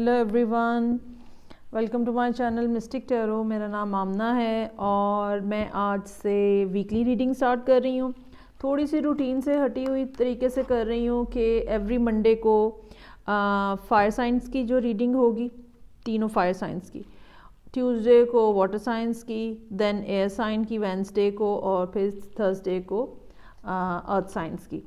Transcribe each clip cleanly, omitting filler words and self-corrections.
Hello everyone, welcome to my channel mystic tarot. میرا نام آمنہ ہے اور میں آج سے ویکلی ریڈنگ سٹارٹ کر رہی ہوں۔ تھوڑی سی روٹین سے ہٹی ہوئی طریقے سے کر رہی ہوں کہ ایوری منڈے کو فائر سائنس کی جو ریڈنگ ہوگی، تینوں فائر سائنس کی، ٹیوزڈے کو واٹر سائنس کی، دین ایئر سائن کی وینسڈے کو، اور پھر تھرسڈے کو ارتھ سائنس کی۔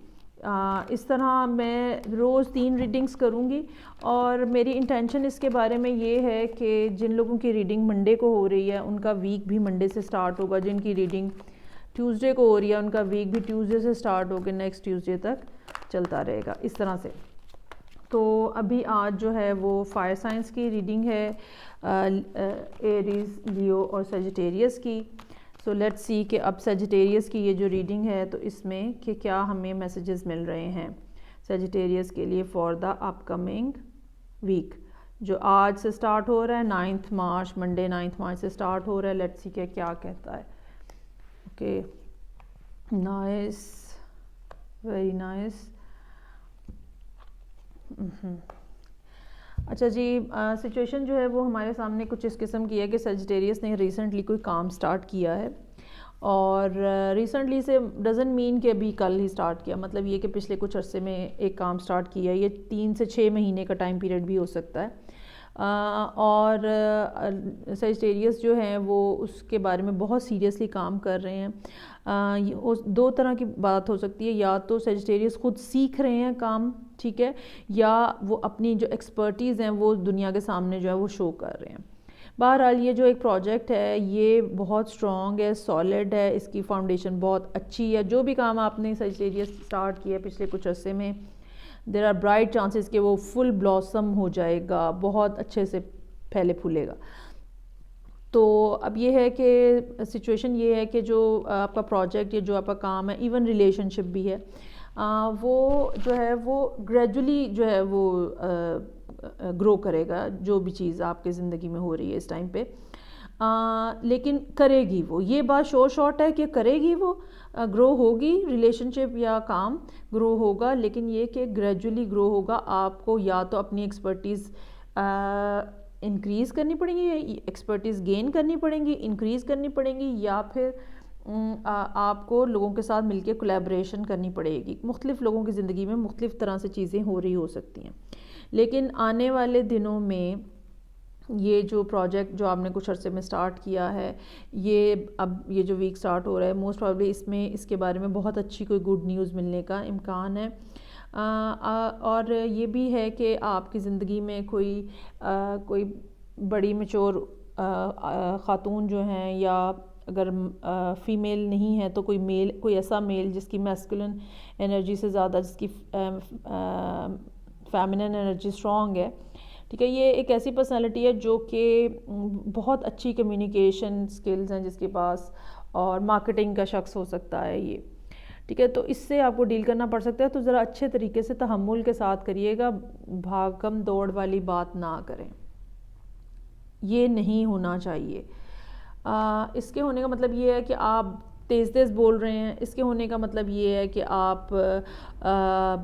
اس طرح میں روز 3 ریڈنگز کروں گی، اور میری انٹینشن اس کے بارے میں یہ ہے کہ جن لوگوں کی ریڈنگ منڈے کو ہو رہی ہے ان کا ویک بھی منڈے سے سٹارٹ ہوگا، جن کی ریڈنگ ٹیوزڈے کو ہو رہی ہے ان کا ویک بھی ٹیوزڈے سے سٹارٹ ہوگا، نیکسٹ ٹیوزڈے تک چلتا رہے گا اس طرح سے۔ تو ابھی آج جو ہے وہ فائر سائنس کی ریڈنگ ہے، ایریز، لیو اور سیجیٹیریس کی۔ سو لیٹ سی کہ اب سیجیٹیریس کی یہ جو ریڈنگ ہے تو اس میں کہ کیا ہمیں میسیجز مل رہے ہیں سیجیٹیریس کے لیے for the upcoming week, جو آج سے سٹارٹ ہو رہا ہے 9 مارچ، منڈے 9 مارچ سے سٹارٹ ہو رہا ہے۔ لیٹ سی کہ کیا کہتا ہے۔ Okay, nice, very nice. اچھا جی، سچویشن جو ہے وہ ہمارے سامنے کچھ اس قسم کی ہے کہ سیجیٹیریس نے ریسنٹلی کوئی کام سٹارٹ کیا ہے، اور ریسنٹلی سے ڈزنٹ مین کہ ابھی کل ہی سٹارٹ کیا، مطلب یہ کہ پچھلے کچھ عرصے میں ایک کام سٹارٹ کیا ہے۔ یہ 3 سے 6 مہینے کا ٹائم پیریڈ بھی ہو سکتا ہے، اور سیجیٹیریس جو ہیں وہ اس کے بارے میں بہت سیریسلی کام کر رہے ہیں۔ 2 طرح کی بات ہو سکتی ہے، یا تو سیجیٹیریس خود سیکھ رہے ہیں کام، ٹھیک ہے، یا وہ اپنی جو ایکسپرٹیز ہیں وہ دنیا کے سامنے جو ہے وہ شو کر رہے ہیں۔ بہرحال یہ جو ایک پروجیکٹ ہے یہ بہت سٹرونگ ہے، سالڈ ہے، اس کی فاؤنڈیشن بہت اچھی ہے۔ جو بھی کام آپ نے سیجیٹیریس سٹارٹ کیا پچھلے کچھ عرصے میں، دیر آر برائٹ چانسز کہ وہ فل بلاسم ہو جائے گا، بہت اچھے سے پھیلے پھولے گا۔ تو اب یہ ہے کہ سچویشن یہ ہے کہ جو آپ کا پروجیکٹ یا جو آپ کا کام ہے، ایون ریلیشن شپ بھی ہے، وہ جو ہے وہ گریجولی جو ہے وہ گرو کرے گا، جو بھی چیز آپ کے زندگی میں ہو رہی ہے اس ٹائم پہ، لیکن کرے گی وہ، یہ بات شور شارٹ ہے کہ کرے گی وہ، گرو ہوگی ریلیشن شپ یا کام گرو ہوگا، لیکن یہ کہ گریجولی گرو ہوگا۔ آپ کو یا تو اپنی ایکسپرٹیز انکریز کرنی پڑیں گی، ایکسپرٹیز گین کرنی پڑیں گی، انکریز کرنی پڑیں گی، یا پھر آپ کو لوگوں کے ساتھ مل کے کولیبریشن کرنی پڑے گی۔ مختلف لوگوں کی زندگی میں مختلف طرح سے چیزیں ہو رہی ہو سکتی ہیں، لیکن آنے والے دنوں میں یہ جو پروجیکٹ جو آپ نے کچھ عرصے میں سٹارٹ کیا ہے، اب یہ جو ویک سٹارٹ ہو رہا ہے، موسٹ پروبیبلی اس کے بارے میں بہت اچھی کوئی گڈ نیوز ملنے کا امکان ہے۔ اور یہ بھی ہے کہ آپ کی زندگی میں کوئی بڑی میچور خاتون جو ہیں، یا اگر فیمیل نہیں ہے تو کوئی ایسا میل جس کی میسکولن انرجی سے زیادہ، جس کی فیمنن انرجی اسٹرانگ ہے، ٹھیک ہے، یہ ایک ایسی پرسنالٹی ہے جو کہ بہت اچھی کمیونیکیشن سکلز ہیں جس کے پاس، اور مارکیٹنگ کا شخص ہو سکتا ہے یہ، ٹھیک ہے۔ تو اس سے آپ کو ڈیل کرنا پڑ سکتا ہے، تو ذرا اچھے طریقے سے تحمل کے ساتھ کریے گا، بھاگم دوڑ والی بات نہ کریں، یہ نہیں ہونا چاہیے۔ اس کے ہونے کا مطلب یہ ہے کہ آپ تیز تیز بول رہے ہیں، اس کے ہونے کا مطلب یہ ہے کہ آپ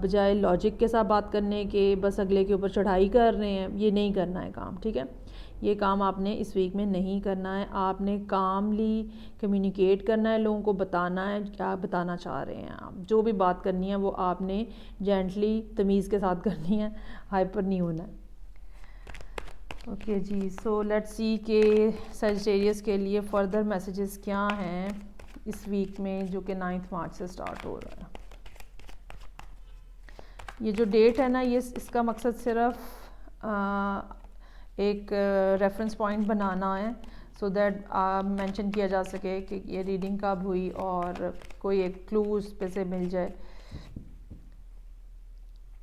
بجائے لاجک کے ساتھ بات کرنے کے بس اگلے کے اوپر چڑھائی کر رہے ہیں۔ یہ نہیں کرنا ہے کام، ٹھیک ہے، یہ کام آپ نے اس ویک میں نہیں کرنا ہے۔ آپ نے کاملی کمیونیکیٹ کرنا ہے، لوگوں کو بتانا ہے کیا بتانا چاہ رہے ہیں آپ، جو بھی بات کرنی ہے وہ آپ نے جینٹلی تمیز کے ساتھ کرنی ہے، ہائپر نہیں ہونا ہے۔ اوکے جی، سو لیٹ سی کہ سیجیٹیریس کے لیے فردر میسیجز کیا ہیں اس ویک میں، جو کہ 9 مارچ سے سٹارٹ ہو رہا ہے۔ یہ جو ڈیٹ ہے نا، اس کا مقصد صرف ایک ریفرنس پوائنٹ بنانا ہے، سو دیٹ مینشن کیا جا سکے کہ یہ ریڈنگ کب ہوئی، اور کوئی ایک کلو اس پہ سے مل جائے۔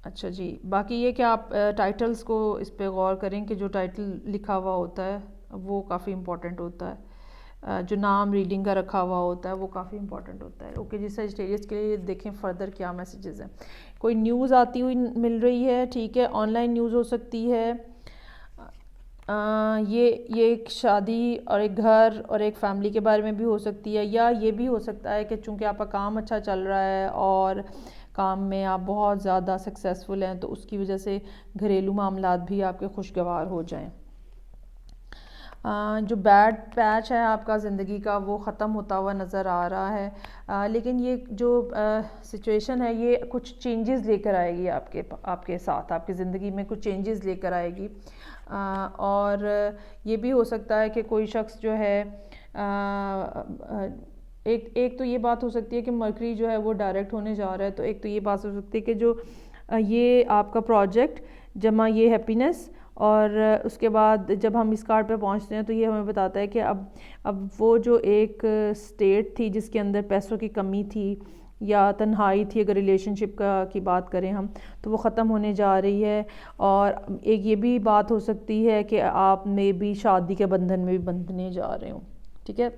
اچھا جی، باقی یہ کہ آپ ٹائٹلز کو اس پہ غور کریں کہ جو ٹائٹل لکھا ہوا ہوتا ہے وہ کافی امپورٹنٹ ہوتا ہے، جو نام ریڈنگ کا رکھا ہوا ہوتا ہے وہ کافی امپورٹنٹ ہوتا ہے۔ اوکے جی، سیجیٹیریس کے لیے دیکھیں فردر کیا میسیجز ہیں۔ کوئی نیوز آتی ہوئی مل رہی ہے، ٹھیک ہے، آن لائن نیوز ہو سکتی ہے، یہ ایک شادی اور ایک گھر اور ایک فیملی کے بارے میں بھی ہو سکتی ہے، یا یہ بھی ہو سکتا ہے کہ چونکہ آپ کا کام اچھا چل رہا ہے اور کام میں آپ بہت زیادہ سکسیزفل ہیں تو اس کی وجہ سے گھریلو معاملات بھی آپ کے خوشگوار ہو جائیں. جو بیڈ پیچ ہے آپ کا زندگی کا وہ ختم ہوتا ہوا نظر آ رہا ہے, لیکن یہ جو سچویشن ہے یہ کچھ چینجز لے کر آئے گی آپ کے ساتھ, آپ کی زندگی میں کچھ چینجز لے کر آئے گی. اور یہ بھی ہو سکتا ہے کہ کوئی شخص جو ہے ایک تو یہ بات ہو سکتی ہے کہ مرکری جو ہے وہ ڈائریکٹ ہونے جا رہا ہے, تو ایک تو یہ بات ہو سکتی ہے کہ جو یہ آپ کا پروجیکٹ جمع یہ ہیپینس, اور اس کے بعد جب ہم اس کارڈ پہ پہنچتے ہیں تو یہ ہمیں بتاتا ہے کہ اب وہ جو ایک سٹیٹ تھی جس کے اندر پیسوں کی کمی تھی یا تنہائی تھی, اگر ریلیشن شپ کی بات کریں ہم, تو وہ ختم ہونے جا رہی ہے. اور ایک یہ بھی بات ہو سکتی ہے کہ آپ میں بھی شادی کے بندھن میں بھی بندھنے جا رہے ہوں. ٹھیک ہے,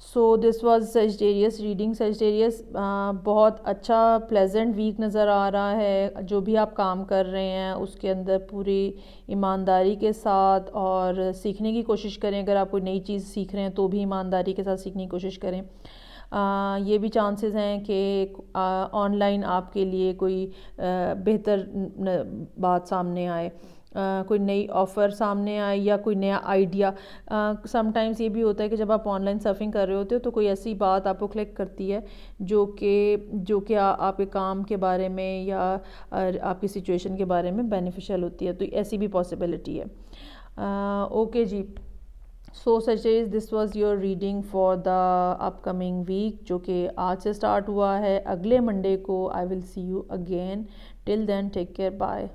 so this was Sagittarius reading. Sagittarius بہت اچھا پلیزنٹ ویک نظر آ رہا ہے. جو بھی آپ کام کر رہے ہیں اس کے اندر پوری ایمانداری کے ساتھ اور سیکھنے کی کوشش کریں. اگر آپ کوئی نئی چیز سیکھ رہے ہیں تو بھی ایمانداری کے ساتھ سیکھنے کی کوشش کریں. یہ بھی چانسز ہیں کہ آن لائن آپ کے لیے کوئی بہتر بات سامنے آئے, کوئی نئی آفر سامنے آئے یا کوئی نیا آئیڈیا. سم ٹائمز یہ بھی ہوتا ہے کہ جب آپ آن لائن سرفنگ کر رہے ہوتے ہو تو کوئی ایسی بات آپ کو کلک کرتی ہے جو کہ آپ کے کام کے بارے میں یا آپ کی سچویشن کے بارے میں بینیفیشل ہوتی ہے, تو ایسی بھی پاسبلٹی ہے. اوکے جی, سو سچیز this was your reading for the upcoming week, جو کہ آج سے سٹارٹ ہوا ہے. اگلے منڈے کو I will see you again. Till then take care, bye.